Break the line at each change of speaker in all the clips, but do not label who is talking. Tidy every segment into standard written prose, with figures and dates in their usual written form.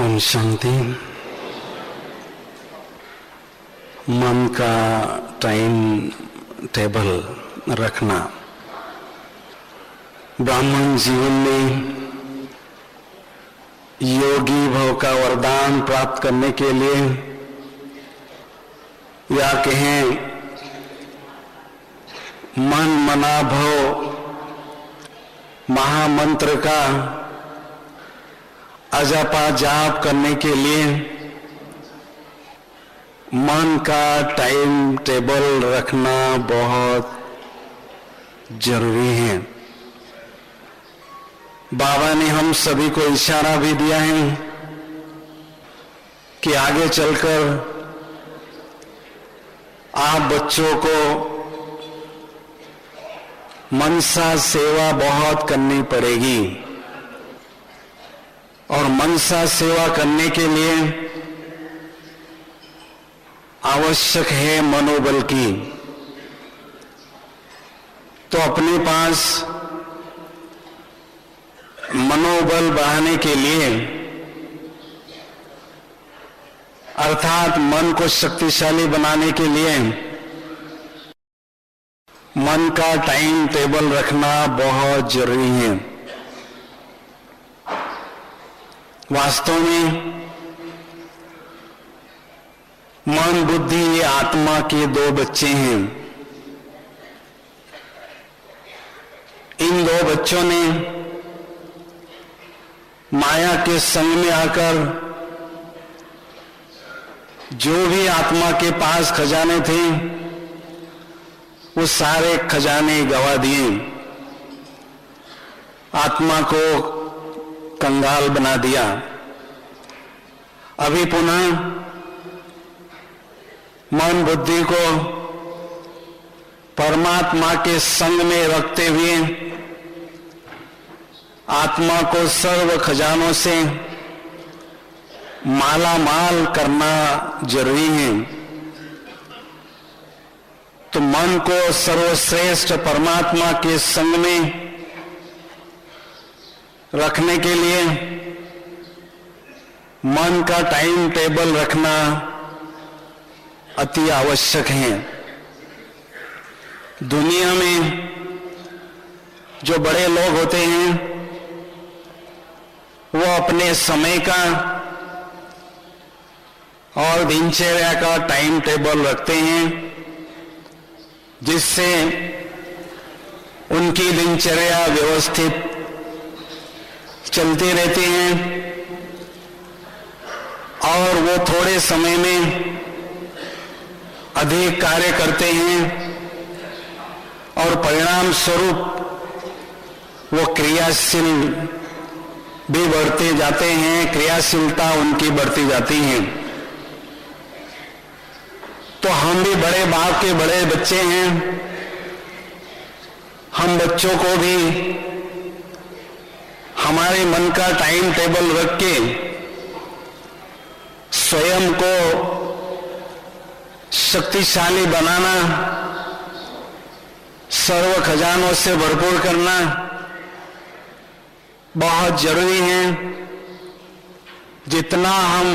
ओम शांति। मन का time table रखना ब्राह्मण जीवन में योगी भव का वरदान प्राप्त करने के लिए या कहें मन मना भव महामंत्र का अजपा जाप करने के लिए मन का टाइम टेबल रखना बहुत जरूरी है। बाबा ने हम सभी को इशारा भी दिया है कि आगे चलकर आप बच्चों को मनसा सेवा बहुत करनी पड़ेगी और मनसा सेवा करने के लिए आवश्यक है मनोबल की। तो अपने पास मनोबल बढ़ाने के लिए अर्थात मन को शक्तिशाली बनाने के लिए मन का टाइम टेबल रखना बहुत जरूरी है। वास्तव में मन बुद्धि ये आत्मा के दो बच्चे हैं। इन दो बच्चों ने माया के संग में आकर जो भी आत्मा के पास खजाने थे वो सारे खजाने गवा दिए, आत्मा को कंगाल बना दिया। अभी पुनः मन बुद्धि को परमात्मा के संग में रखते हुए आत्मा को सर्व खजानों से माला माल करना जरूरी है। तो मन को सर्वश्रेष्ठ परमात्मा के संग में रखने के लिए मन का टाइम टेबल रखना अति आवश्यक है। दुनिया में जो बड़े लोग होते हैं वो अपने समय का और दिनचर्या का टाइम टेबल रखते हैं, जिससे उनकी दिनचर्या व्यवस्थित चलती रहती हैं और वो थोड़े समय में अधिक कार्य करते हैं और परिणाम स्वरूप वो क्रियाशील भी बढ़ते जाते हैं, क्रियाशीलता उनकी बढ़ती जाती है। तो हम भी बड़े बाप के बड़े बच्चे हैं। हम बच्चों को भी हमारे मन का टाइम टेबल रख के स्वयं को शक्तिशाली बनाना, सर्व खजानों से भरपूर करना बहुत जरूरी है। जितना हम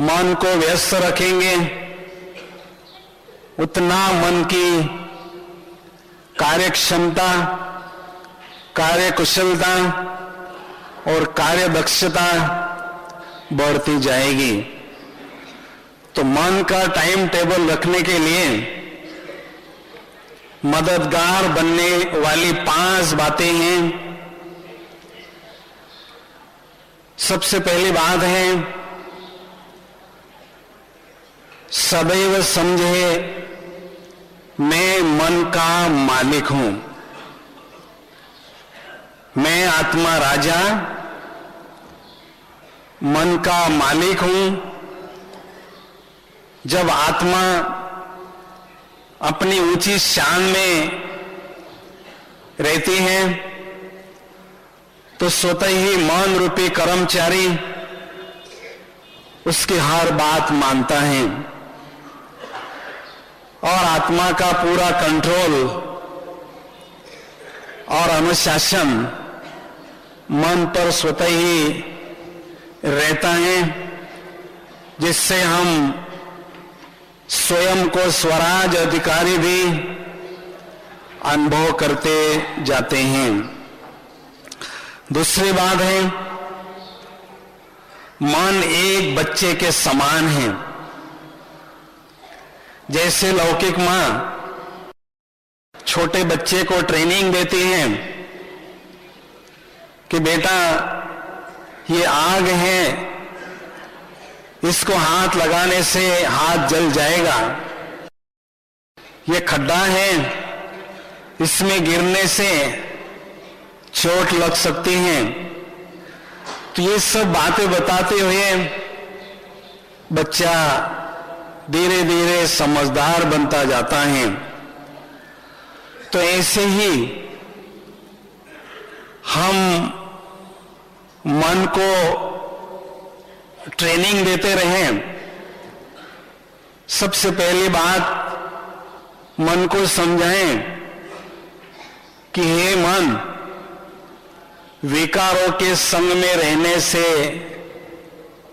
मन को व्यस्त रखेंगे उतना मन की कार्य क्षमता, कार्य कुशलता और कार्य दक्षता बढ़ती जाएगी। तो मन का टाइम टेबल रखने के लिए मददगार बनने वाली 5 बातें हैं। सबसे पहली बात है सदैव समझे मैं मन का मालिक हूं। मैं आत्मा राजा मन का मालिक हूं। जब आत्मा अपनी ऊंची शान में रहती है तो स्वतः ही मन रूपी कर्मचारी उसकी हर बात मानता है और आत्मा का पूरा कंट्रोल और अनुशासन मन पर स्वतः ही रहता है, जिससे हम स्वयं को स्वराज अधिकारी भी अनुभव करते जाते हैं। दूसरी बात है, मन एक बच्चे के समान है। जैसे लौकिक मां छोटे बच्चे को ट्रेनिंग देती है कि बेटा ये आग है, इसको हाथ लगाने से हाथ जल जाएगा, ये खड्डा है, इसमें गिरने से चोट लग सकती है। तो ये सब बातें बताते हुए बच्चा धीरे धीरे समझदार बनता जाता है। तो ऐसे ही हम मन को ट्रेनिंग देते रहें। सबसे पहली बात, मन को समझाएं कि हे मन, विकारों के संग में रहने से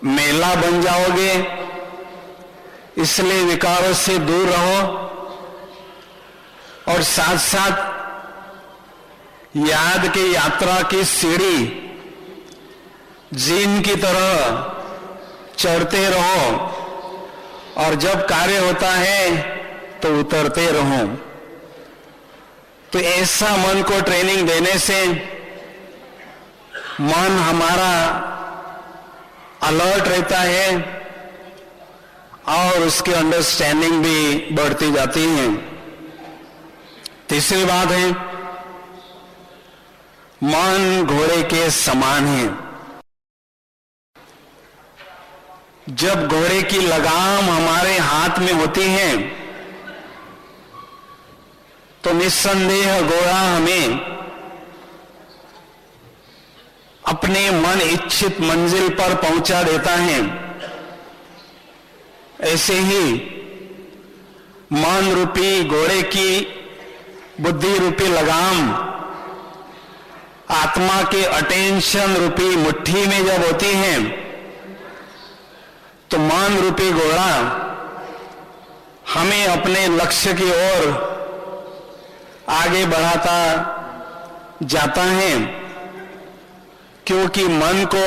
मेला बन जाओगे, इसलिए विकारों से दूर रहो। और साथ साथ याद की यात्रा की सीढ़ी जीन की तरह चढ़ते रहो, और जब कार्य होता है तो उतरते रहो। तो ऐसा मन को ट्रेनिंग देने से मन हमारा अलर्ट रहता है और उसकी अंडरस्टैंडिंग भी बढ़ती जाती है। तीसरी बात है, मन घोड़े के समान है। जब घोड़े की लगाम हमारे हाथ में होती है तो निस्संदेह घोड़ा हमें अपने मन इच्छित मंजिल पर पहुंचा देता है। ऐसे ही मन रूपी घोड़े की बुद्धि रूपी लगाम आत्मा के अटेंशन रूपी मुट्ठी में जब होती है तो मन रूपी घोड़ा हमें अपने लक्ष्य की ओर आगे बढ़ाता जाता है, क्योंकि मन को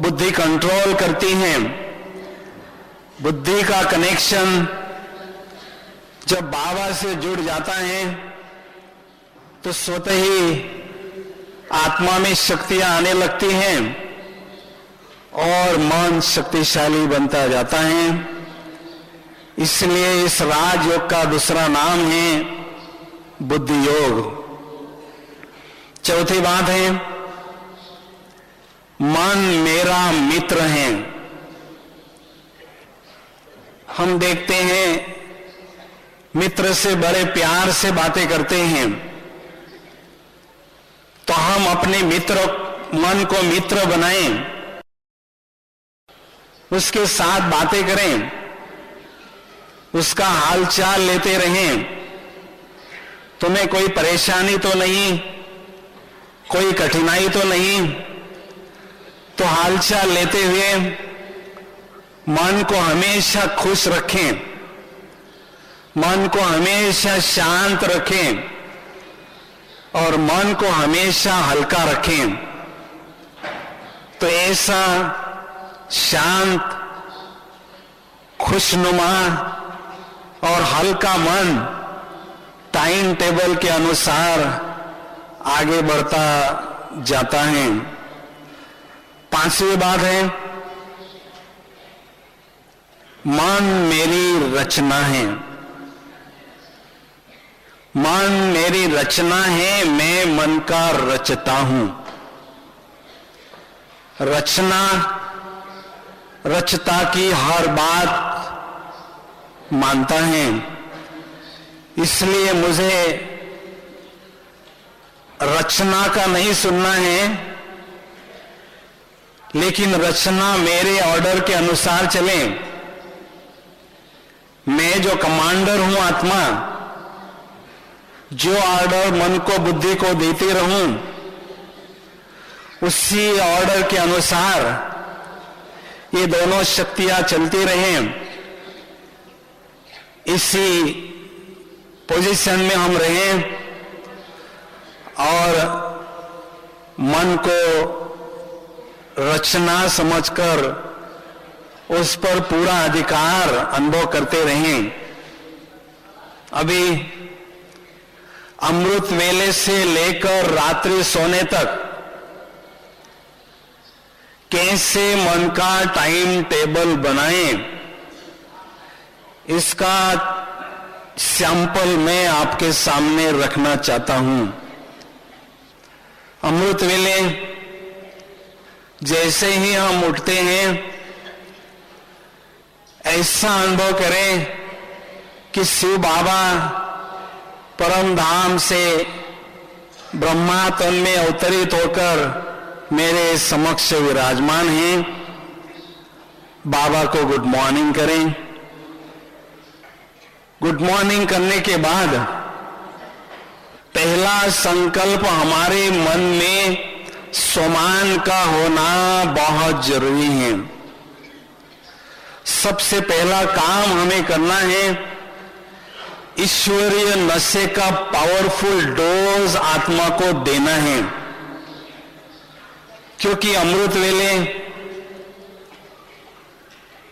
बुद्धि कंट्रोल करती है। बुद्धि का कनेक्शन जब बाबा से जुड़ जाता है तो स्वतः ही आत्मा में शक्तियां आने लगती हैं और मन शक्तिशाली बनता जाता है। इसलिए इस राजयोग का दूसरा नाम है बुद्धि योग। चौथी बात है, मन मेरा मित्र है। हम देखते हैं मित्र से बड़े प्यार से बातें करते हैं, तो हम अपने मित्र मन को मित्र बनाएं, उसके साथ बातें करें, उसका हालचाल लेते रहें। तुम्हें कोई परेशानी तो नहीं, कोई कठिनाई तो नहीं, तो हालचाल लेते हुए मन को हमेशा खुश रखें, मन को हमेशा शांत रखें और मन को हमेशा हल्का रखें। तो ऐसा शांत, खुशनुमा और हल्का मन टाइम टेबल के अनुसार आगे बढ़ता जाता है। पांचवी बात है, मन मेरी रचना है। मन मेरी रचना है, मैं मन का रचता हूं। रचना, रचता की हर बात मानता है, इसलिए मुझे रचना का नहीं सुनना है, लेकिन रचना मेरे ऑर्डर के अनुसार चले। मैं जो कमांडर हूं आत्मा, जो ऑर्डर मन को बुद्धि को देती रहूं, उसी ऑर्डर के अनुसार ये दोनों शक्तियां चलती रहें, इसी पोजीशन में हम रहें और मन को रचना समझकर उस पर पूरा अधिकार अनुभव करते रहें। अभी अमृत वेले से लेकर रात्रि सोने तक कैसे मन का टाइम टेबल बनाएं, इसका सैंपल मैं आपके सामने रखना चाहता हूं। अमृत वेले जैसे ही हम उठते हैं, ऐसा अनुभव करें कि शिव बाबा परम धाम से ब्रह्मा तन में अवतरित होकर मेरे समक्ष विराजमान हैं। बाबा को गुड मॉर्निंग करें। गुड मॉर्निंग करने के बाद पहला संकल्प हमारे मन में स्वमान का होना बहुत जरूरी है। सबसे पहला काम हमें करना है, ईश्वरीय नशे का पावरफुल डोज आत्मा को देना है, क्योंकि अमृत वेले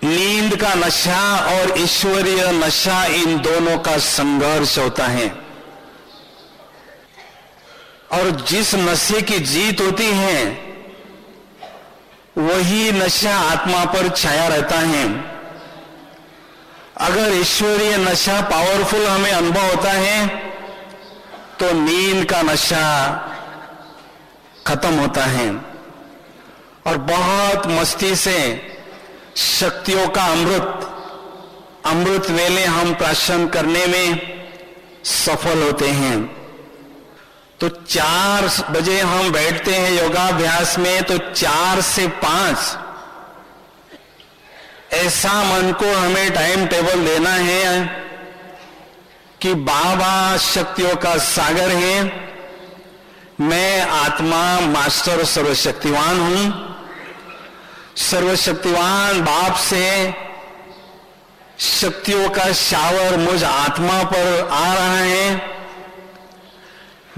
नींद का नशा और ईश्वरीय नशा, इन दोनों का संघर्ष होता है। और जिस नशे की जीत होती है, वही नशा आत्मा पर छाया रहता है। अगर ईश्वरीय नशा पावरफुल हमें अनुभव होता है, तो नींद का नशा खत्म होता है और बहुत मस्ती से शक्तियों का अमृत वेले हम प्राशन करने में सफल होते हैं। तो 4 बजे हम बैठते हैं योगाभ्यास में, तो 4 से 5 ऐसा मन को हमें टाइम टेबल देना है कि बाबा शक्तियों का सागर है, मैं आत्मा मास्टर सर्वशक्तिवान हूं। सर्वशक्तिवान बाप से शक्तियों का शावर मुझ आत्मा पर आ रहा है।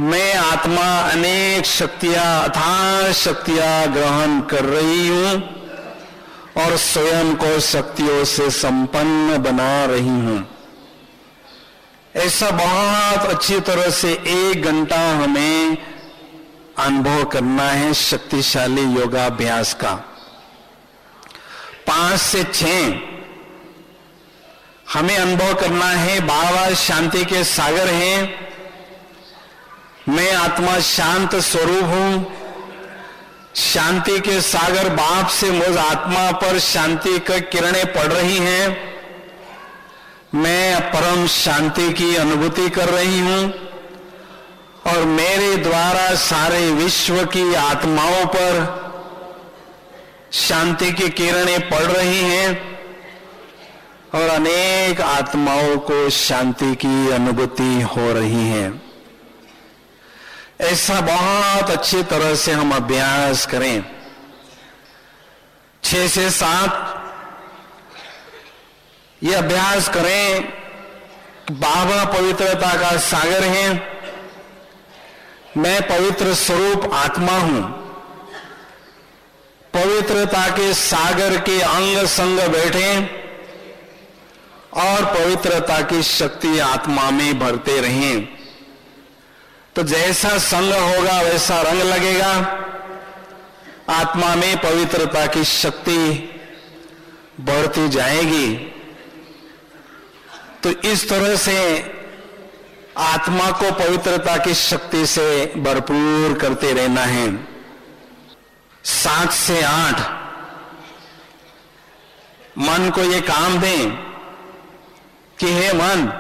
मैं आत्मा अनेक शक्तियां, अथाह शक्तियां ग्रहण कर रही हूं और स्वयं को शक्तियों से संपन्न बना रही हूं। ऐसा बहुत अच्छी तरह से 1 घंटा हमें अनुभव करना है शक्तिशाली योगाभ्यास का। 5 से 6 हमें अनुभव करना है बाबा शांति के सागर हैं, मैं आत्मा शांत स्वरूप हूं। शांति के सागर बाप से मुझ आत्मा पर शांति की किरणें पड़ रही हैं, मैं परम शांति की अनुभूति कर रही हूं और मेरे द्वारा सारे विश्व की आत्माओं पर शांति की किरणें पड़ रही हैं और अनेक आत्माओं को शांति की अनुभूति हो रही है। ऐसा बहुत अच्छी तरह से हम अभ्यास करें। 6 से 7 ये अभ्यास करें। बाबा पवित्रता का सागर है, मैं पवित्र स्वरूप आत्मा हूं। पवित्रता के सागर के अंग संग बैठे और पवित्रता की शक्ति आत्मा में भरते रहें। तो जैसा संग होगा वैसा रंग लगेगा। आत्मा में पवित्रता की शक्ति बढ़ती जाएगी। तो इस तरह से आत्मा को पवित्रता की शक्ति से भरपूर करते रहना है। 7 से 8 मन को ये काम दें कि हे मन,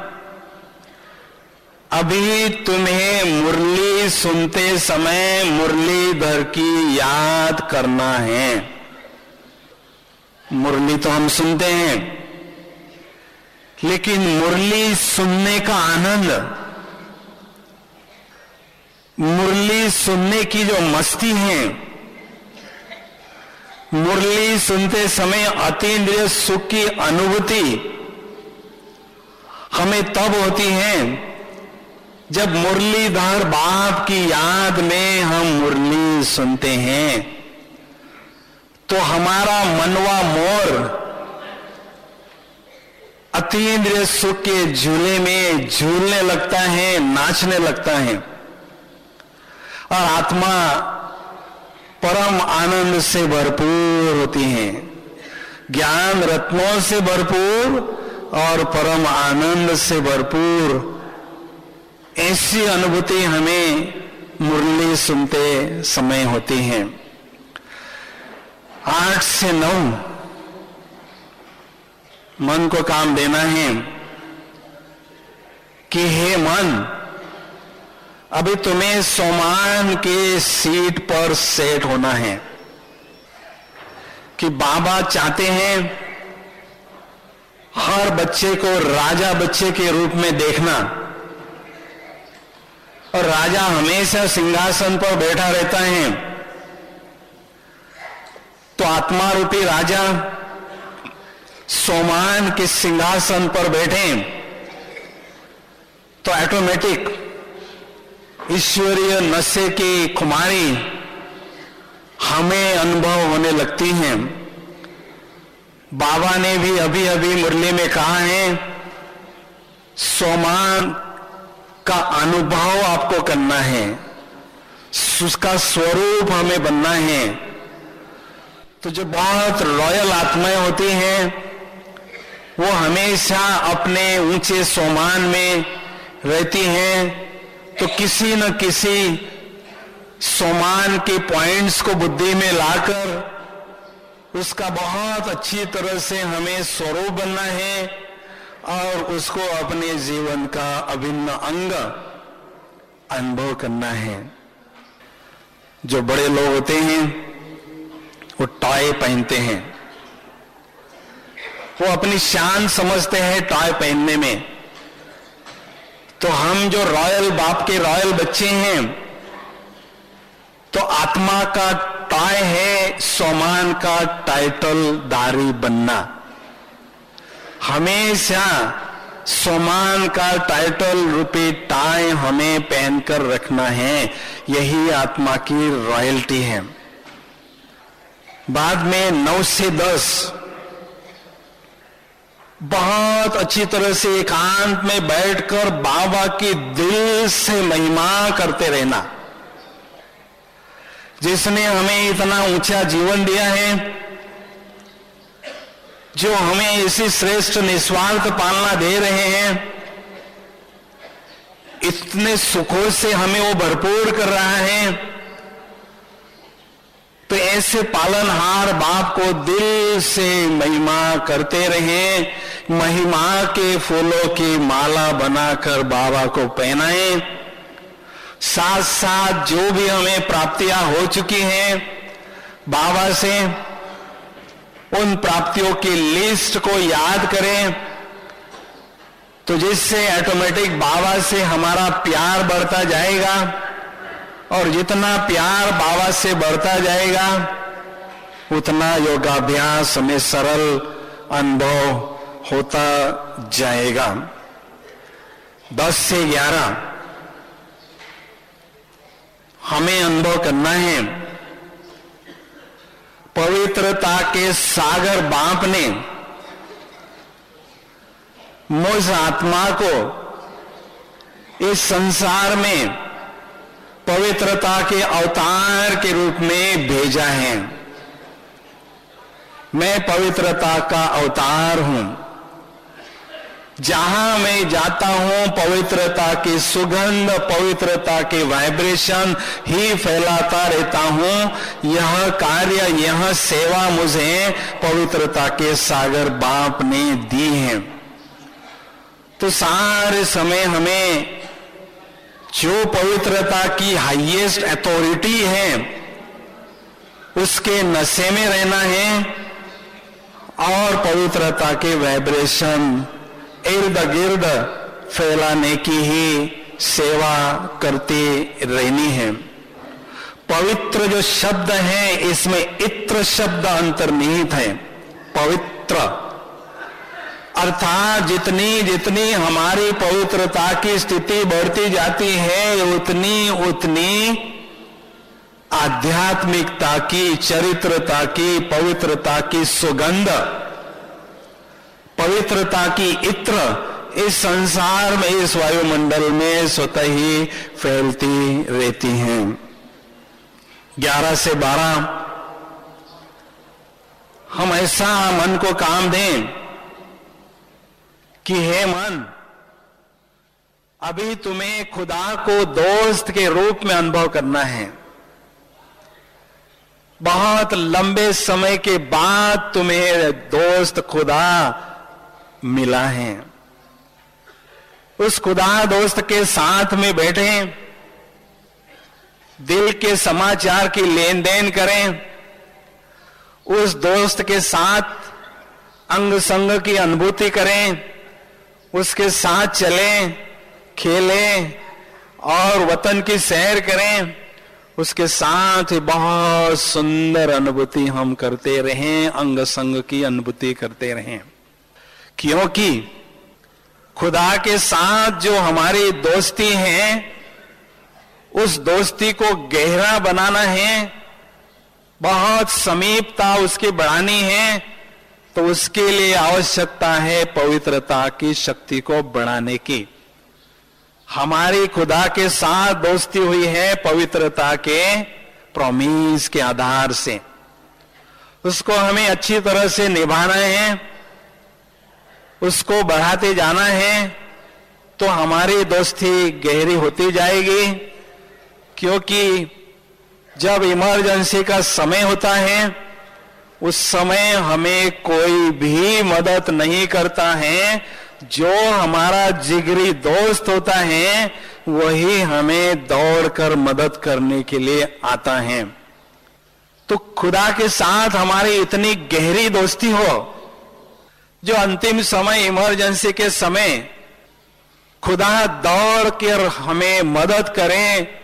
अभी तुम्हें मुरली सुनते समय मुरलीधर की याद करना है। मुरली तो हम सुनते हैं, लेकिन मुरली सुनने का आनंद, मुरली सुनने की जो मस्ती है, मुरली सुनते समय अतीन्द्रिय सुख की अनुभूति हमें तब होती है जब मुरलीधर बाप की याद में हम मुरली सुनते हैं, तो हमारा मनवा मोर अतीन्द्रिय सुख के झूले में झूलने लगता है, नाचने लगता है, और आत्मा परम आनंद से भरपूर होती है, ज्ञान रत्नों से भरपूर और परम आनंद से भरपूर। ऐसी अनुभूति हमें मुरली सुनते समय होती है। 8 से 9 मन को काम देना है कि हे मन, अभी तुम्हें सोमान के सीट पर सेट होना है। कि बाबा चाहते हैं हर बच्चे को राजा बच्चे के रूप में देखना, और राजा हमेशा सिंहासन पर बैठा रहता है। तो आत्मा रूपी राजा सोमान के सिंहासन पर बैठे तो ऑटोमेटिक ईश्वरीय नशे की खुमारी हमें अनुभव होने लगती है। बाबा ने भी अभी अभी मुरली में कहा है, सोमान का अनुभव आपको करना है, उसका स्वरूप हमें बनना है। तो जो बहुत रॉयल आत्माएं होती हैं वो हमेशा अपने ऊंचे सोमान में रहती हैं, तो किसी न किसी सोमान के पॉइंट्स को बुद्धि में लाकर उसका बहुत अच्छी तरह से हमें स्वरूप बनना है और उसको अपने जीवन का अभिन्न अंग अनुभव करना है। जो बड़े लोग होते हैं वो टॉय पहनते हैं, वो अपनी शान समझते हैं टॉय पहनने में। तो हम जो रॉयल बाप के रॉयल बच्चे हैं, तो आत्मा का टॉय है सोमान का टाइटल दारी बनना। हमेशा सोमान का टाइटल रूपी टाई हमें पहनकर रखना है, यही आत्मा की रॉयल्टी है। बाद में 9 से 10 बहुत अच्छी तरह से एकांत में बैठकर बाबा की दिल से महिमा करते रहना। जिसने हमें इतना ऊंचा जीवन दिया है, जो हमें इसी श्रेष्ठ निस्वार्थ पालना दे रहे हैं, इतने सुखों से हमें वो भरपूर कर रहा है, तो ऐसे पालनहार बाप को दिल से महिमा करते रहें। महिमा के फूलों की माला बनाकर बाबा को पहनाएं। साथ साथ जो भी हमें प्राप्तियां हो चुकी हैं बाबा से, उन प्राप्तियों की लिस्ट को याद करें, तो जिससे ऑटोमेटिक बाबा से हमारा प्यार बढ़ता जाएगा, और जितना प्यार बाबा से बढ़ता जाएगा उतना योगाभ्यास हमें सरल अनुभव होता जाएगा। 10 से 11 हमें अनुभव करना है। पवित्रता के सागर बाप ने मुझ आत्मा को इस संसार में पवित्रता के अवतार के रूप में भेजा है। मैं पवित्रता का अवतार हूं। जहां मैं जाता हूं पवित्रता की सुगंध, पवित्रता के वाइब्रेशन ही फैलाता रहता हूं। यह कार्य, यह सेवा मुझे पवित्रता के सागर बाप ने दी है। तो सारे समय हमें जो पवित्रता की हाईएस्ट अथॉरिटी है उसके नशे में रहना है, और पवित्रता के वाइब्रेशन इर्द गिर्द फैलाने की ही सेवा करती रहनी है। पवित्र जो शब्द है इसमें इत्र शब्द अंतर्निहित है। पवित्र अर्थात जितनी जितनी हमारी पवित्रता की स्थिति बढ़ती जाती है उतनी उतनी आध्यात्मिकता की, चरित्रता की, पवित्रता की सुगंध, पवित्रता की इत्र इस संसार में, इस वायुमंडल में स्वतः ही फैलती रहती हैं। 11 से 12 हम ऐसा मन को काम दें कि हे मन, अभी तुम्हें खुदा को दोस्त के रूप में अनुभव करना है। बहुत लंबे समय के बाद तुम्हें दोस्त खुदा मिला है। उस खुदा दोस्त के साथ में बैठे, दिल के समाचार की लेन देन करें, उस दोस्त के साथ अंग संग की अनुभूति करें, उसके साथ चलें, खेलें और वतन की सैर करें, उसके साथ बहुत सुंदर अनुभूति हम करते रहें, अंग संग की अनुभूति करते रहें। क्योंकि खुदा के साथ जो हमारी दोस्ती है उस दोस्ती को गहरा बनाना है, बहुत समीपता उसकी बढ़ानी है, तो उसके लिए आवश्यकता है पवित्रता की शक्ति को बढ़ाने की। हमारी खुदा के साथ दोस्ती हुई है पवित्रता के प्रॉमिस के आधार से। उसको हमें अच्छी तरह से निभाना है, उसको बढ़ाते जाना है, तो हमारी दोस्ती गहरी होती जाएगी। क्योंकि जब इमरजेंसी का समय होता है उस समय हमें कोई भी मदद नहीं करता है, जो हमारा जिगरी दोस्त होता है वही हमें दौड़कर मदद करने के लिए आता है। तो खुदा के साथ हमारी इतनी गहरी दोस्ती हो, जो अंतिम समय, इमरजेंसी के समय खुदा दौड़ कर हमें मदद करें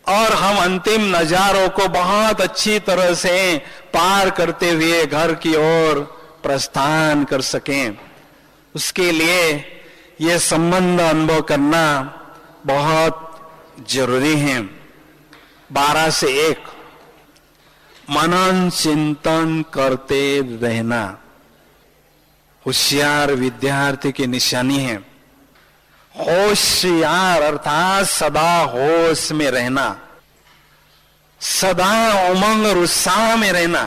और हम अंतिम नजारों को बहुत अच्छी तरह से पार करते हुए घर की ओर प्रस्थान कर सकें। उसके लिए यह संबंध अनुभव करना बहुत जरूरी है। 12 से 1 मनन चिंतन करते रहना होशियार विद्यार्थी की निशानी है। होशियार अर्थात सदा होश में रहना, सदा उमंग और उत्साह में रहना।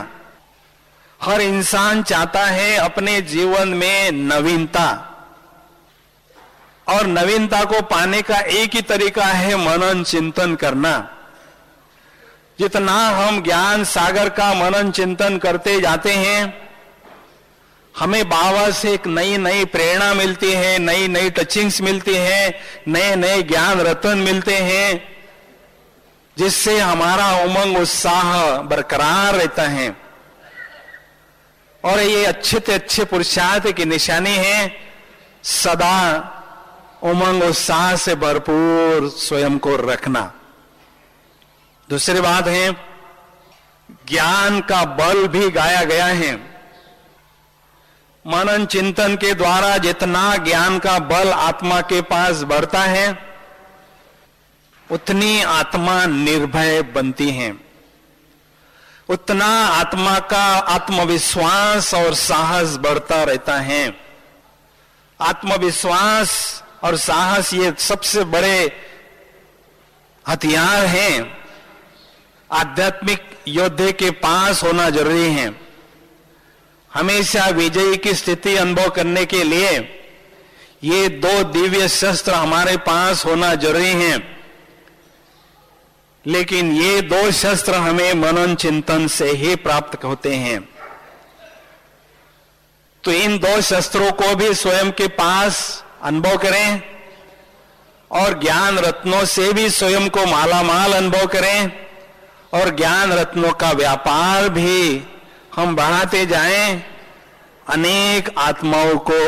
हर इंसान चाहता है अपने जीवन में नवीनता, और नवीनता को पाने का एक ही तरीका है मनन चिंतन करना। जितना हम ज्ञान सागर का मनन चिंतन करते जाते हैं, हमें बाबा से एक नई नई प्रेरणा मिलती है, नई नई टचिंग्स मिलती है, नए नए ज्ञान रत्न मिलते हैं, जिससे हमारा उमंग उत्साह बरकरार रहता है। और ये अच्छे से अच्छे पुरुषार्थ की निशानी है, सदा उमंग उत्साह से भरपूर स्वयं को रखना। दूसरी बात है, ज्ञान का बल भी गाया गया है। मनन चिंतन के द्वारा जितना ज्ञान का बल आत्मा के पास बढ़ता है, उतनी आत्मा निर्भय बनती है, उतना आत्मा का आत्मविश्वास और साहस बढ़ता रहता है। आत्मविश्वास और साहस ये सबसे बड़े हथियार हैं, आध्यात्मिक योद्धे के पास होना जरूरी है। हमेशा विजयी की स्थिति अनुभव करने के लिए ये 2 दिव्य शस्त्र हमारे पास होना जरूरी है। लेकिन ये 2 शस्त्र हमें मनन चिंतन से ही प्राप्त होते हैं। तो इन 2 शस्त्रों को भी स्वयं के पास अनुभव करें और ज्ञान रत्नों से भी स्वयं को मालामाल अनुभव करें, और ज्ञान रत्नों का व्यापार भी हम बढ़ाते जाएं, अनेक आत्माओं को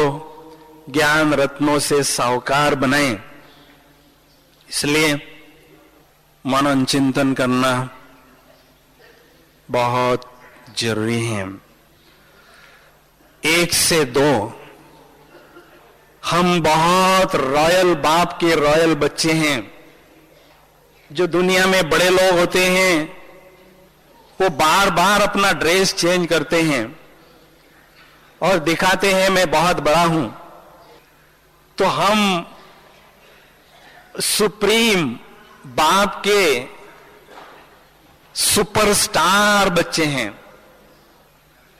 ज्ञान रत्नों से साहूकार बनाएं। इसलिए मनन चिंतन करना बहुत जरूरी है। 1 से 2 हम बहुत रॉयल बाप के रॉयल बच्चे हैं। जो दुनिया में बड़े लोग होते हैं वो बार बार अपना ड्रेस चेंज करते हैं और दिखाते हैं मैं बहुत बड़ा हूं। तो हम सुप्रीम बाप के सुपरस्टार बच्चे हैं।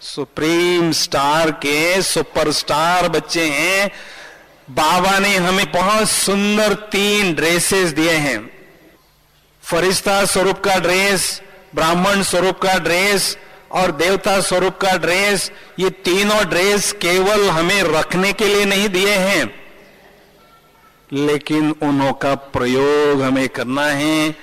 सुप्रीम स्टार के सुपरस्टार बच्चे हैं। बाबा ने हमें बहुत सुंदर 3 ड्रेसेस दिए हैं। फरिश्ता स्वरूप का ड्रेस, ब्राह्मण स्वरूप का ड्रेस और देवता स्वरूप का ड्रेस। ये तीनों ड्रेस केवल हमें रखने के लिए नहीं दिए हैं, लेकिन उन्हों का प्रयोग हमें करना है,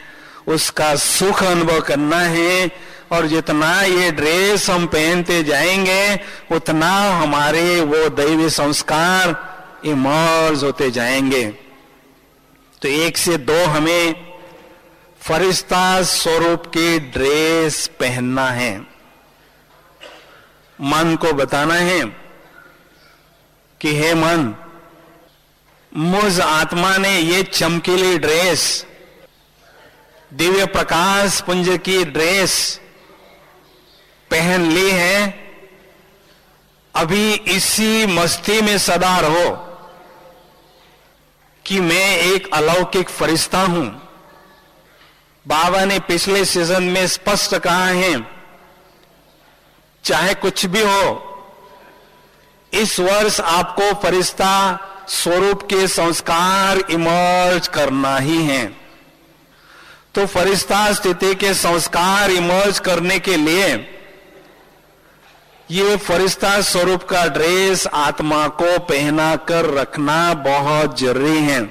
उसका सुख अनुभव करना है। और जितना ये ड्रेस हम पहनते जाएंगे उतना हमारे वो दैवी संस्कार इमर्ज होते जाएंगे। तो 1 से 2 हमें फरिश्ता स्वरूप की ड्रेस पहनना है। मन को बताना है कि हे मन, मुझ आत्मा ने ये चमकीली ड्रेस, दिव्य प्रकाश पुंज की ड्रेस पहन ली है। अभी इसी मस्ती में सदा रहो कि मैं एक अलौकिक फरिश्ता हूं। बाबा ने पिछले सीजन में स्पष्ट कहा है, चाहे कुछ भी हो, इस वर्ष आपको फरिश्ता स्वरूप के संस्कार इमर्ज करना ही है। तो फरिश्ता स्थिति के संस्कार इमर्ज करने के लिए ये फरिश्ता स्वरूप का ड्रेस आत्मा को पहना कर रखना बहुत जरूरी है।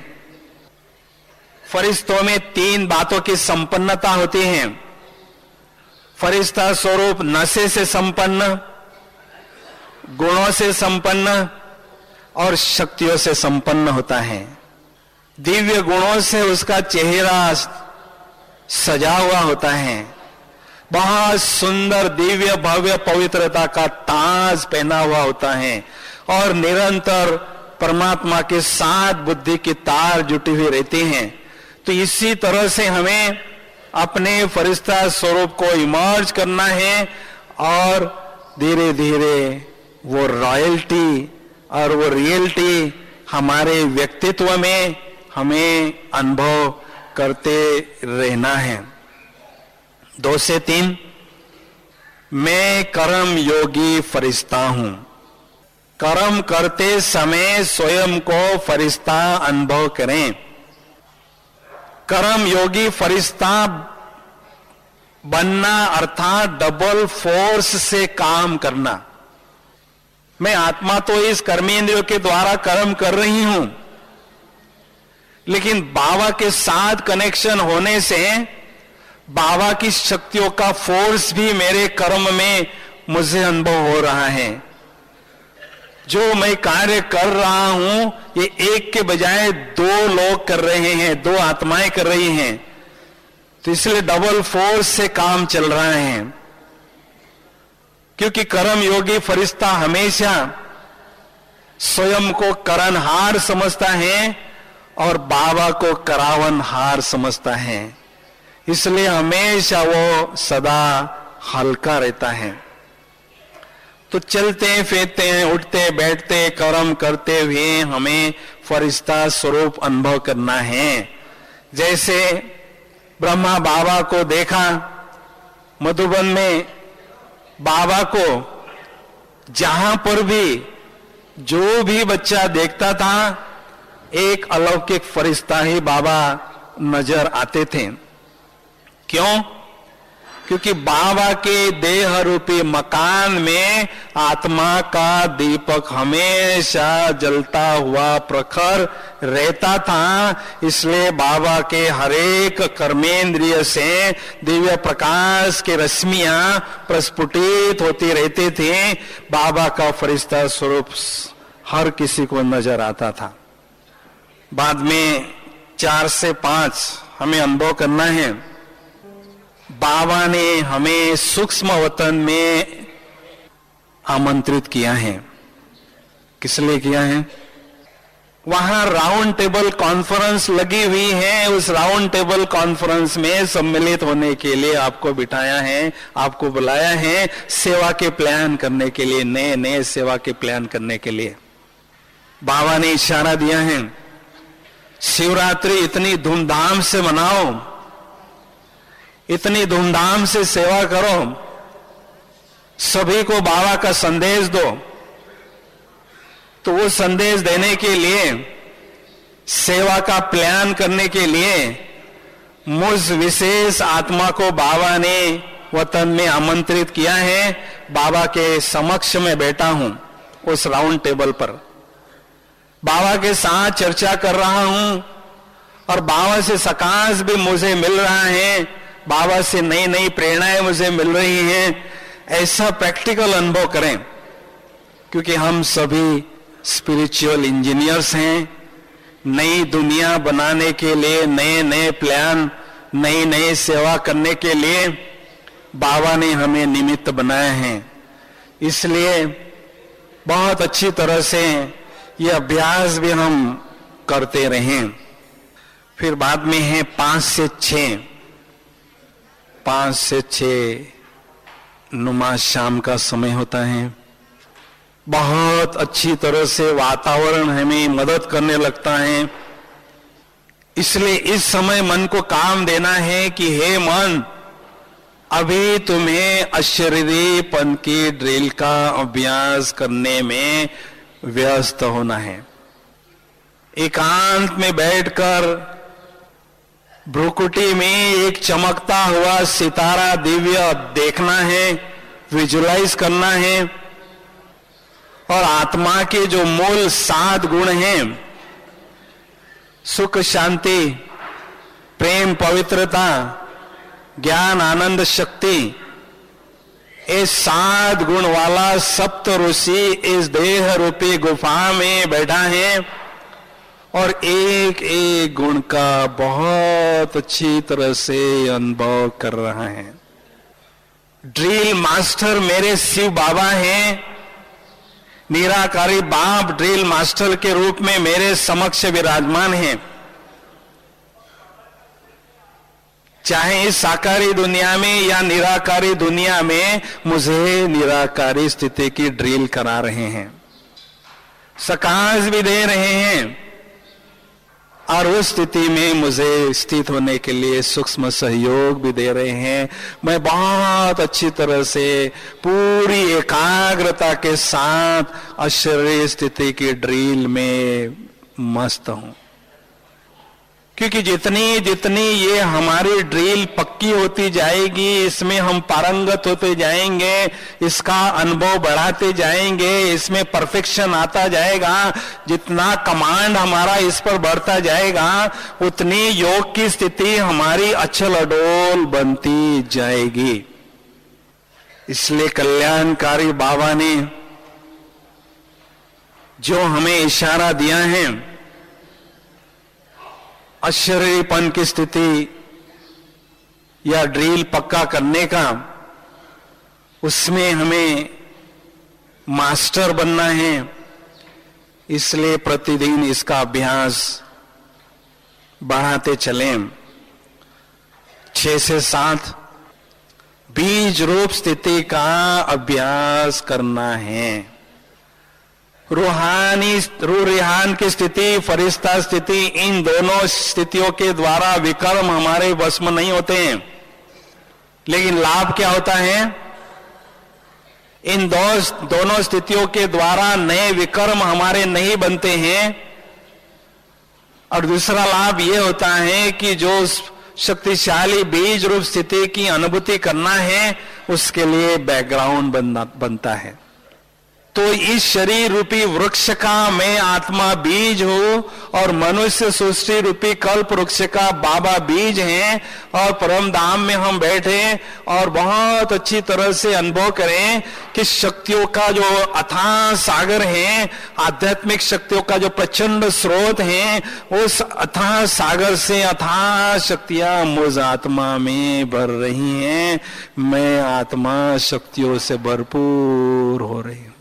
फरिश्तों में 3 बातों की संपन्नता होती है। फरिश्ता स्वरूप नशे से संपन्न, गुणों से संपन्न और शक्तियों से संपन्न होता है। दिव्य गुणों से उसका चेहरा सजा हुआ होता है। बहुत सुंदर दिव्य भव्य पवित्रता का ताज पहना हुआ होता है और निरंतर परमात्मा के साथ बुद्धि की तार जुटी हुई रहती हैं। तो इसी तरह से हमें अपने फरिश्ता स्वरूप को इमर्ज करना है और धीरे धीरे वो रॉयल्टी और वो रियलिटी हमारे व्यक्तित्व में हमें अनुभव करते रहना है। 2 से 3 मैं कर्म योगी फरिश्ता हूं। कर्म करते समय स्वयं को फरिश्ता अनुभव करें। कर्म योगी फरिश्ता बनना अर्थात डबल फोर्स से काम करना। मैं आत्मा तो इस कर्मेंद्रियों के द्वारा कर्म कर रही हूं, लेकिन बाबा के साथ कनेक्शन होने से बाबा की शक्तियों का फोर्स भी मेरे कर्म में मुझे अनुभव हो रहा है। जो मैं कार्य कर रहा हूं ये एक के बजाय 2 लोग कर रहे हैं, 2 आत्माएं कर रही हैं। तो इसलिए डबल फोर्स से काम चल रहा है, क्योंकि कर्म योगी फरिश्ता हमेशा स्वयं को करणहार समझता है और बाबा को करावनहार समझता है। इसलिए हमेशा वो सदा हल्का रहता है। तो चलते फिरते उठते बैठते कर्म करते हुए हमें फरिश्ता स्वरूप अनुभव करना है। जैसे ब्रह्मा बाबा को देखा मधुबन में, बाबा को जहां पर भी जो भी बच्चा देखता था एक अलौकिक फरिश्ता ही बाबा नजर आते थे। क्यों? क्योंकि बाबा के देह रूपी मकान में आत्मा का दीपक हमेशा जलता हुआ प्रखर रहता था। इसलिए बाबा के हरेक कर्मेंद्रिय से दिव्य प्रकाश की रश्मियां प्रस्फुटित होती रहती थी। बाबा का फरिश्ता स्वरूप हर किसी को नजर आता था। बाद में 4 से 5 हमें अनुभव करना है। बाबा ने हमें सूक्ष्म वतन में आमंत्रित किया है। किस लिए किया है? वहां राउंड टेबल कॉन्फ्रेंस लगी हुई है, उस राउंड टेबल कॉन्फ्रेंस में सम्मिलित होने के लिए आपको बिठाया है, आपको बुलाया है, सेवा के प्लान करने के लिए, नए नए सेवा के प्लान करने के लिए। बाबा ने इशारा दिया है, शिवरात्रि इतनी धूमधाम से मनाओ, इतनी धूमधाम से सेवा करो, सभी को बाबा का संदेश दो। तो वो संदेश देने के लिए, सेवा का प्लान करने के लिए मुझ विशेष आत्मा को बाबा ने वतन में आमंत्रित किया है। बाबा के समक्ष में बैठा हूं उस राउंड टेबल पर, बाबा के साथ चर्चा कर रहा हूं और बाबा से सकाश भी मुझे मिल रहा है, बाबा से नई नई प्रेरणाएं मुझे मिल रही हैं। ऐसा प्रैक्टिकल अनुभव करें, क्योंकि हम सभी स्पिरिचुअल इंजीनियर्स हैं। नई दुनिया बनाने के लिए, नए नए प्लान, नई नई सेवा करने के लिए बाबा ने हमें निमित्त बनाया है। इसलिए बहुत अच्छी तरह से ये अभ्यास भी हम करते रहें। फिर बाद में है 5 से 6, 5 से 6 नुमा शाम का समय होता है। बहुत अच्छी तरह से वातावरण हमें मदद करने लगता है। इसलिए इस समय मन को काम देना है कि हे मन, अभी तुम्हें अशरीरीपन की ड्रिल का अभ्यास करने में व्यस्त होना है। एकांत में बैठकर भ्रुकुटी में एक चमकता हुआ सितारा दिव्य देखना है, विजुलाइज करना है। और आत्मा के जो मूल 7 गुण हैं, सुख, शांति, प्रेम, पवित्रता, ज्ञान, आनंद, शक्ति, ये 7 गुण वाला सप्त ऋषि इस देह रूपी गुफा में बैठा है और एक एक गुण का बहुत अच्छी तरह से अनुभव कर रहा है। ड्रिल मास्टर मेरे शिव बाबा हैं। निराकारी बाप ड्रिल मास्टर के रूप में मेरे समक्ष विराजमान हैं। चाहे इस साकारी दुनिया में या निराकारी दुनिया में मुझे निराकारी स्थिति की ड्रिल करा रहे हैं, सकाश भी दे रहे हैं और उस स्थिति में मुझे स्थित होने के लिए सूक्ष्म सहयोग भी दे रहे हैं। मैं बहुत अच्छी तरह से पूरी एकाग्रता के साथ अशरीरी स्थिति की ड्रिल में मस्त हूं, क्योंकि जितनी जितनी ये हमारी ड्रिल पक्की होती जाएगी, इसमें हम पारंगत होते जाएंगे, इसका अनुभव बढ़ाते जाएंगे, इसमें परफेक्शन आता जाएगा, जितना कमांड हमारा इस पर बढ़ता जाएगा, उतनी योग की स्थिति हमारी अचल अडोल बनती जाएगी। इसलिए कल्याणकारी बाबा ने जो हमें इशारा दिया है अशरीरीपन की स्थिति या ड्रिल पक्का करने का, उसमें हमें मास्टर बनना है। इसलिए प्रतिदिन इसका अभ्यास बढ़ाते चलें। 6 से 7 बीज रूप स्थिति का अभ्यास करना है। रूहानी रूहान की स्थिति, फरिश्ता स्थिति, इन दोनों स्थितियों के द्वारा विकर्म हमारे वश में नहीं होते हैं। लेकिन लाभ क्या होता है? इन दोनों स्थितियों के द्वारा नए विकर्म हमारे नहीं बनते हैं। और दूसरा लाभ यह होता है कि जो शक्तिशाली बीज रूप स्थिति की अनुभूति करना है, उसके लिए बैकग्राउंड बनता है। तो इस शरीर रूपी वृक्ष का मैं आत्मा बीज हूं और मनुष्य सृष्टि रूपी कल्प वृक्ष का बाबा बीज हैं, और परम धाम में हम बैठे और बहुत अच्छी तरह से अनुभव करें कि शक्तियों का जो अथाह सागर है, आध्यात्मिक शक्तियों का जो प्रचंड स्रोत है, उस अथाह सागर से अथाह शक्तियां मुझ आत्मा में भर रही हैं। मैं आत्मा शक्तियों से भरपूर हो रही हूं।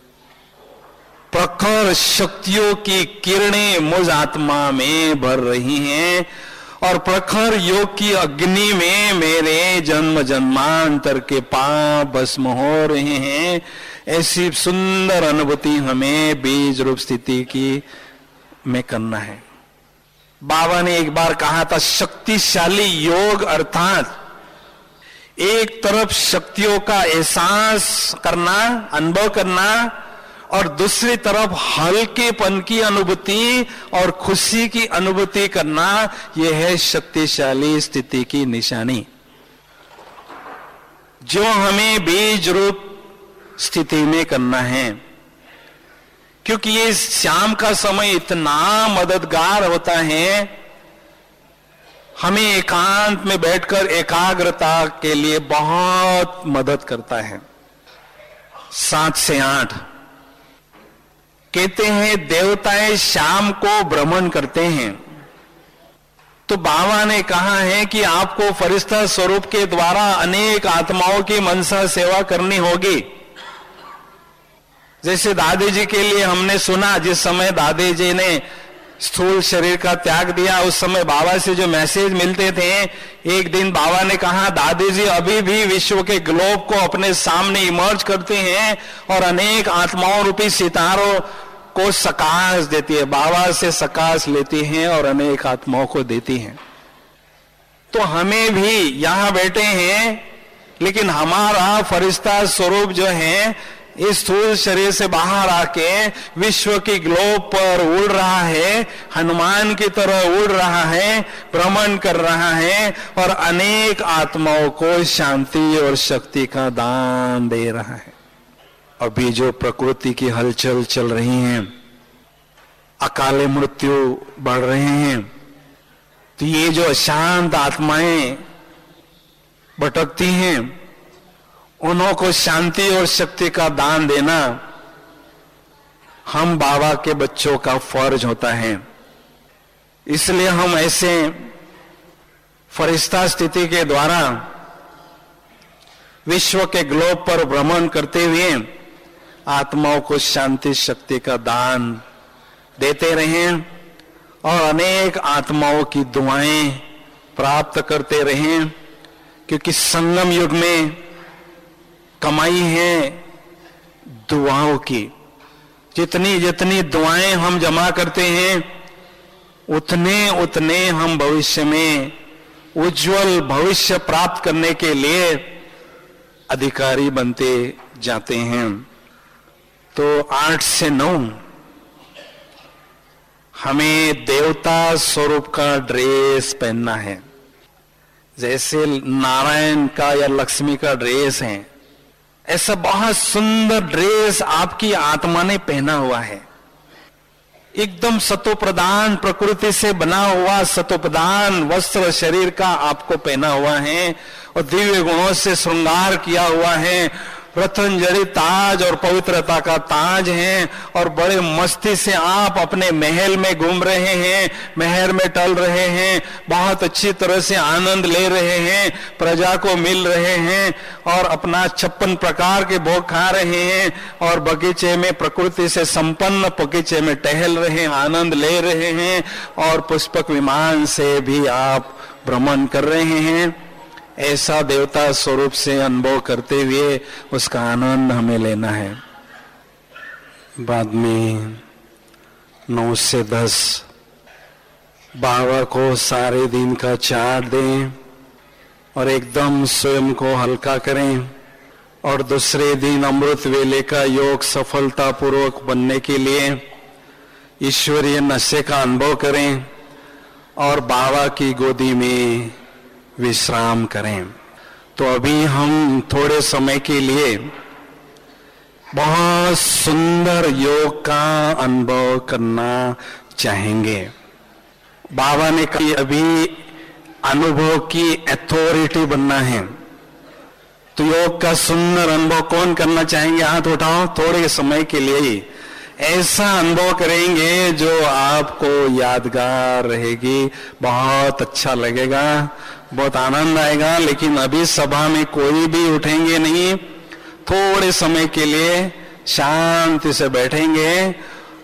प्रखर शक्तियों की किरणें मुझ आत्मा में भर रही हैं और प्रखर योग की अग्नि में मेरे जन्म जन्मांतर के पाप भस्म हो रहे हैं। ऐसी सुंदर अनुभूति हमें बीज रूप स्थिति की में करना है। बाबा ने एक बार कहा था, शक्तिशाली योग अर्थात एक तरफ शक्तियों का एहसास करना, अनुभव करना, और दूसरी तरफ हल्केपन की अनुभूति और खुशी की अनुभूति करना, यह है शक्तिशाली स्थिति की निशानी, जो हमें बीज रूप स्थिति में करना है। क्योंकि ये शाम का समय इतना मददगार होता है, हमें एकांत में बैठकर एकाग्रता के लिए बहुत मदद करता है। 7 से 8 कहते हैं देवताएं शाम को भ्रमण करते हैं। तो बाबा ने कहा है कि आपको फरिश्ता स्वरूप के द्वारा अनेक आत्माओं की मनसा सेवा करनी होगी। जैसे दादी जी के लिए हमने सुना, जिस समय दादी जी ने स्थूल शरीर का त्याग दिया, उस समय बाबा से जो मैसेज मिलते थे, एक दिन बाबा ने कहा, दादी जी अभी भी विश्व के ग्लोब को अपने सामने इमर्ज करते हैं और अनेक आत्माओं रूपी सितारों को सकाश देती है। बाबा से सकाश लेती हैं और अनेक आत्माओं को देती हैं। तो हमें भी यहां बैठे हैं, लेकिन हमारा फरिश्ता स्वरूप जो है इस स्थूल शरीर से बाहर आके विश्व की ग्लोब पर उड़ रहा है, हनुमान की तरह उड़ रहा है, भ्रमण कर रहा है और अनेक आत्माओं को शांति और शक्ति का दान दे रहा है। अभी जो प्रकृति की हलचल चल रही है, अकाले मृत्यु बढ़ रहे हैं, तो ये जो अशांत आत्माएं भटकती हैं, उन्हों को शांति और शक्ति का दान देना हम बाबा के बच्चों का फर्ज होता है। इसलिए हम ऐसे फरिश्ता स्थिति के द्वारा विश्व के ग्लोब पर भ्रमण करते हुए आत्माओं को शांति शक्ति का दान देते रहें और अनेक आत्माओं की दुआएं प्राप्त करते रहें, क्योंकि संगम युग में कमाई है दुआओं की। जितनी जितनी दुआएं हम जमा करते हैं, उतने उतने हम भविष्य में उज्जवल भविष्य प्राप्त करने के लिए अधिकारी बनते जाते हैं। तो 8 से 9 हमें देवता स्वरूप का ड्रेस पहनना है। जैसे नारायण का या लक्ष्मी का ड्रेस है, ऐसा बहुत सुंदर ड्रेस आपकी आत्मा ने पहना हुआ है। एकदम सतोप्रधान प्रकृति से बना हुआ सतोप्रधान वस्त्र शरीर का आपको पहना हुआ है और दिव्य गुणों से श्रृंगार किया हुआ है। रतन जड़ित ताज और पवित्रता का ताज है और बड़े मस्ती से आप अपने महल में घूम रहे हैं, महल में टल रहे हैं, बहुत अच्छी तरह से आनंद ले रहे हैं, प्रजा को मिल रहे हैं और अपना 56 प्रकार के भोग खा रहे हैं और बगीचे में प्रकृति से संपन्न बगीचे में टहल रहे हैं, आनंद ले रहे हैं और पुष्पक विमान से भी आप भ्रमण कर रहे हैं। ऐसा देवता स्वरूप से अनुभव करते हुए उसका आनंद हमें लेना है। बाद में 9 से 10 बाबा को सारे दिन का चार्ट दें और एकदम स्वयं को हल्का करें और दूसरे दिन अमृत वेले का योग सफलता पूर्वक बनने के लिए ईश्वरीय नशे का अनुभव करें और बाबा की गोदी में विश्राम करें। तो अभी हम थोड़े समय के लिए बहुत सुंदर योग का अनुभव करना चाहेंगे। बाबा ने कहा अभी अनुभव की अथॉरिटी बनना है, तो योग का सुंदर अनुभव कौन करना चाहेंगे? हाथ उठाओ। थोड़े समय के लिए ही ऐसा अनुभव करेंगे जो आपको यादगार रहेगी, बहुत अच्छा लगेगा, बहुत आनंद आएगा। लेकिन अभी सभा में कोई भी उठेंगे नहीं, थोड़े समय के लिए शांति से बैठेंगे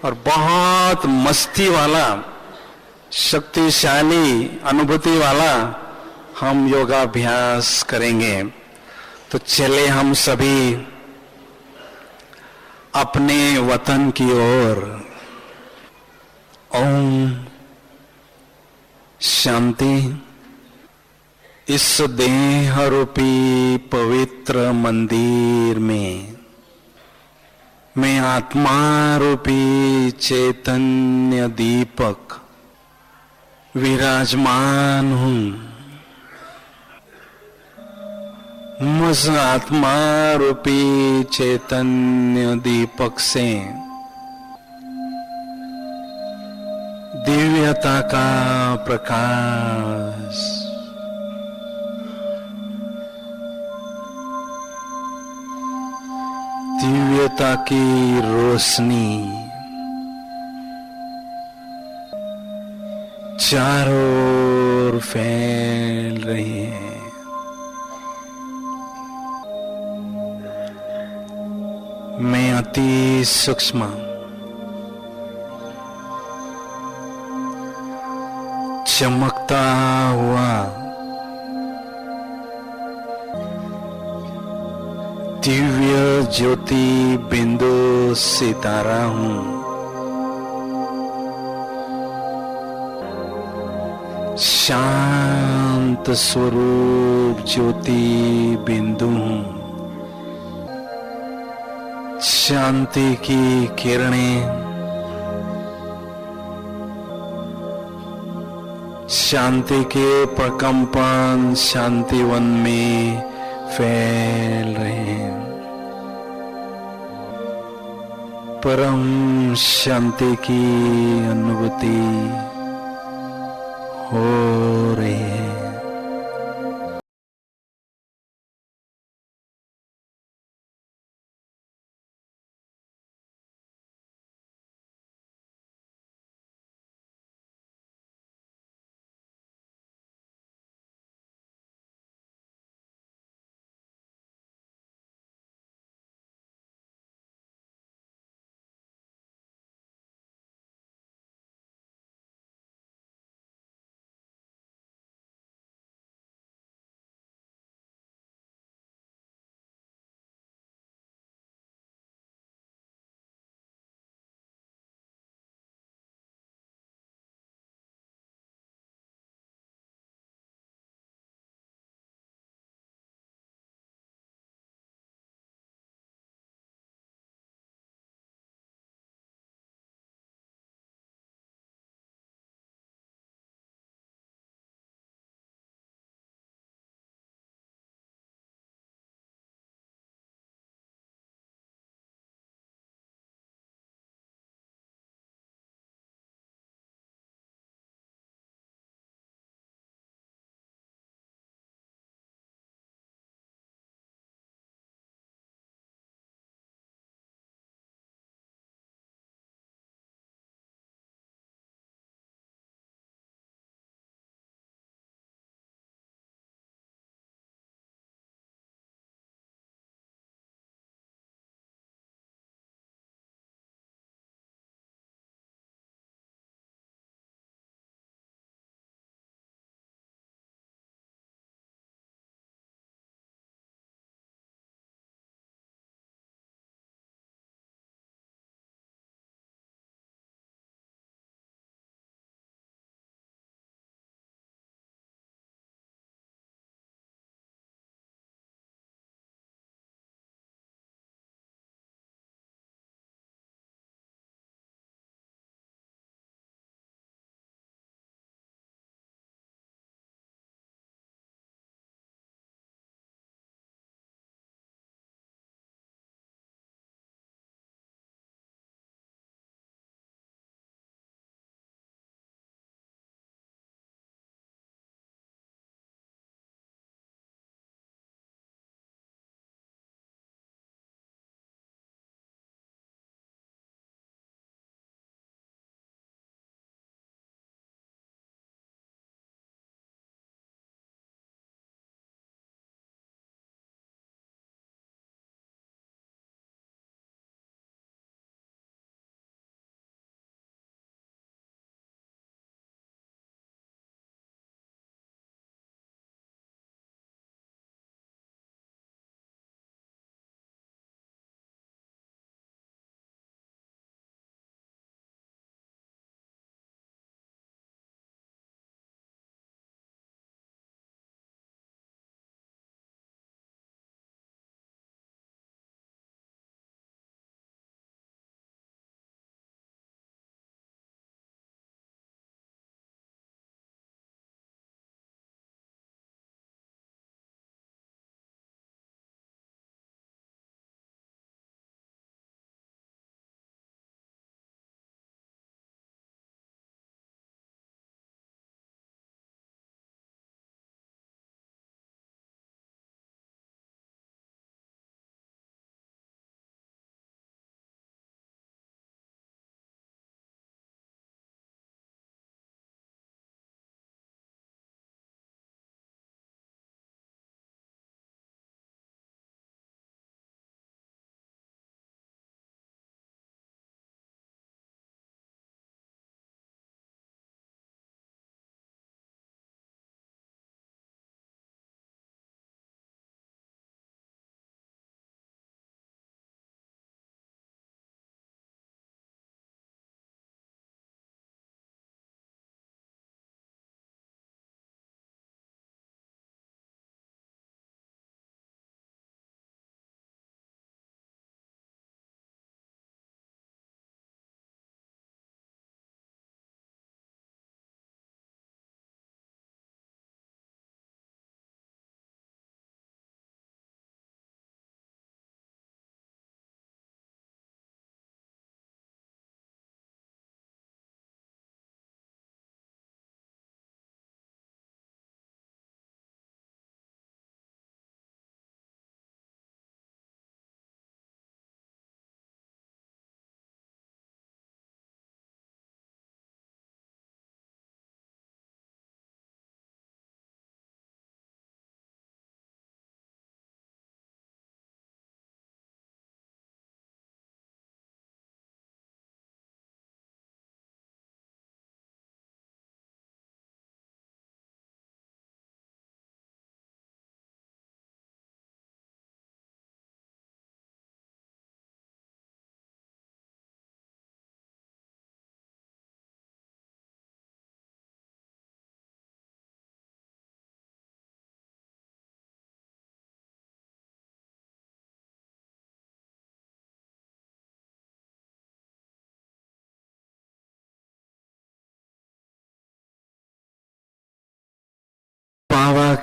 और बहुत मस्ती वाला, शक्तिशाली अनुभूति वाला हम योगाभ्यास करेंगे। तो चले हम सभी अपने वतन की ओर। ओम शांति। इस देह रूपी पवित्र मंदिर में मैं आत्मा रूपी चैतन्य दीपक विराजमान हूं। मुझ आत्मा रूपी चैतन्य दीपक से दिव्यता का प्रकाश दिव्यता की रोशनी चारों ओर फैल रही है। मैं अति सूक्ष्म चमकता हुआ दिव्य ज्योति बिंदु सितारा हूं। शांत स्वरूप ज्योति बिंदु हूं। शांति की किरणें शांति के प्रकंपन शांतिवन में फैल रहे हैं। परम शांति की अनुभूति हो रही है।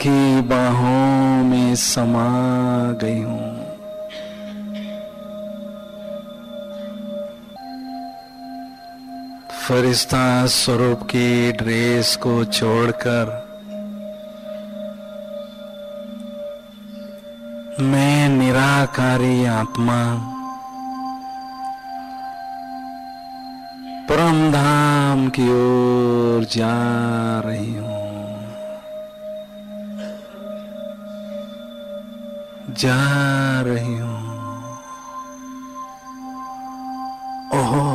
की बाहों में समा गई हूं। फरिश्ता स्वरूप की ड्रेस को छोड़कर मैं निराकारी आत्मा परम धाम की ओर जा रही हूं, जा रही हूं। ओहो,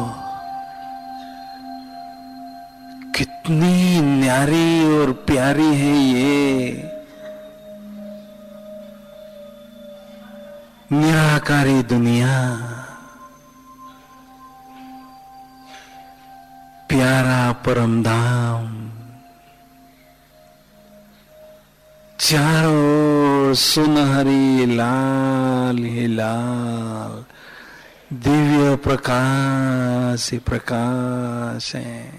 कितनी न्यारी और प्यारी है ये निराकारी दुनिया। प्यारा परम धाम, चारों ओर सुनहरी लाल ही लाल दिव्य प्रकाश ही प्रकाश है।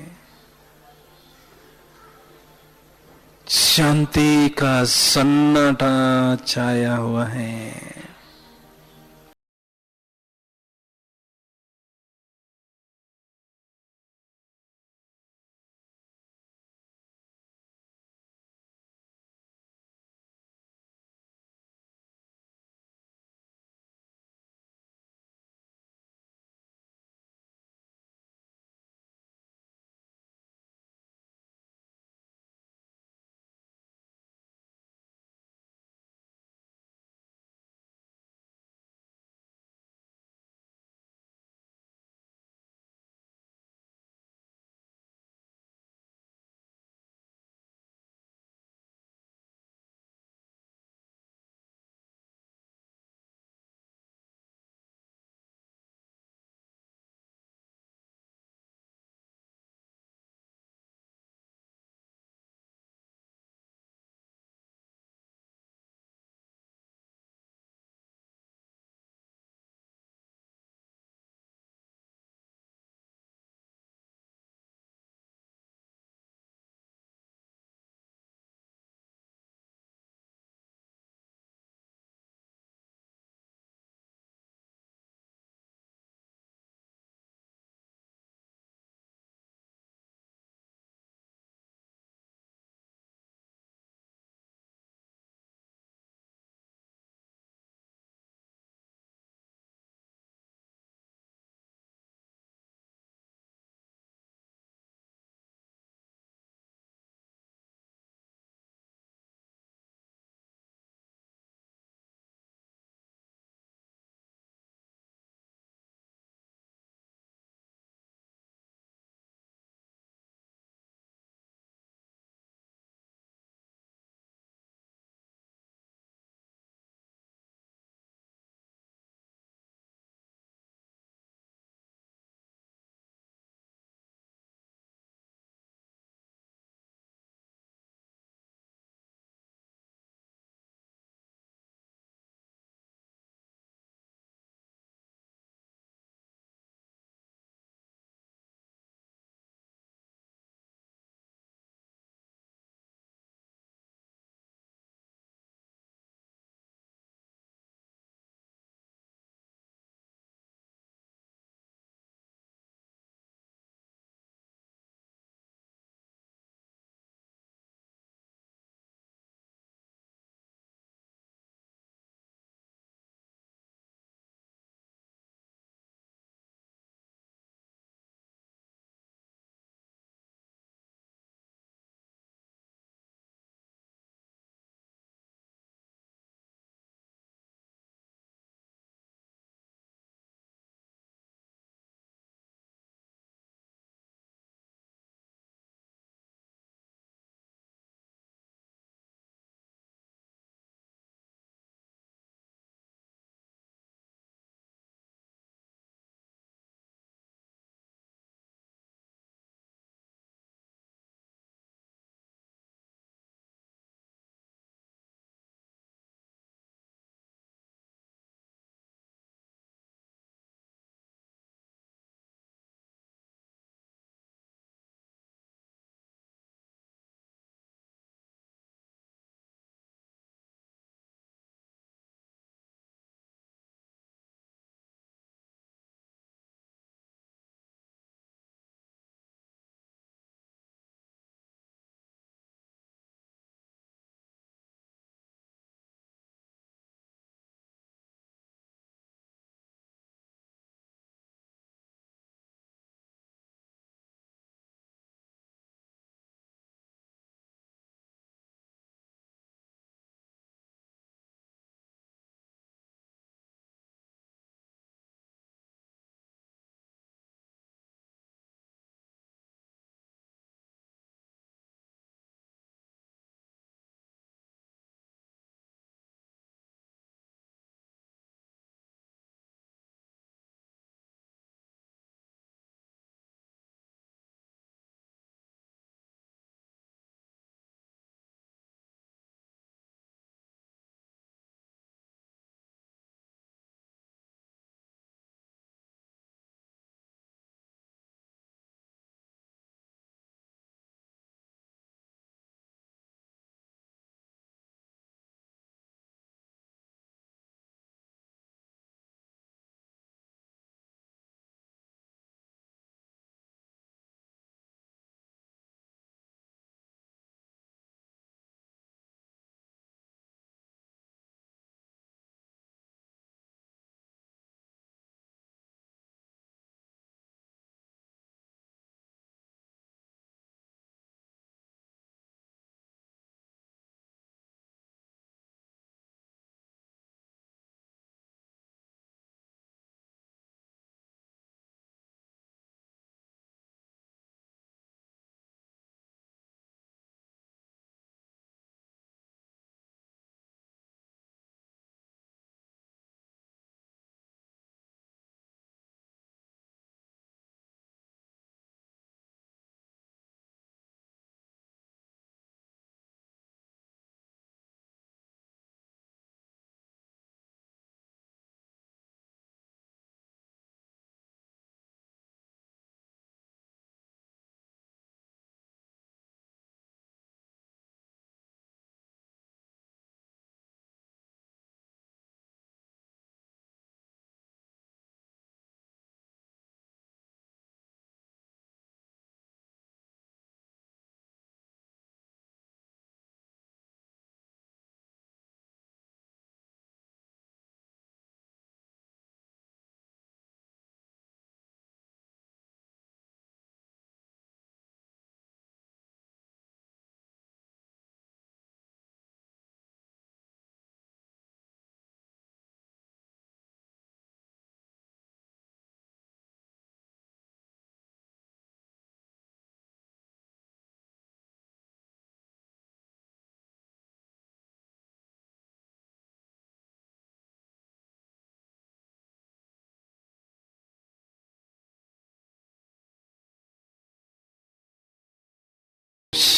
शांति का सन्नाटा छाया हुआ है।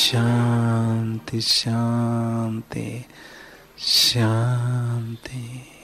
शांति शांति शांति।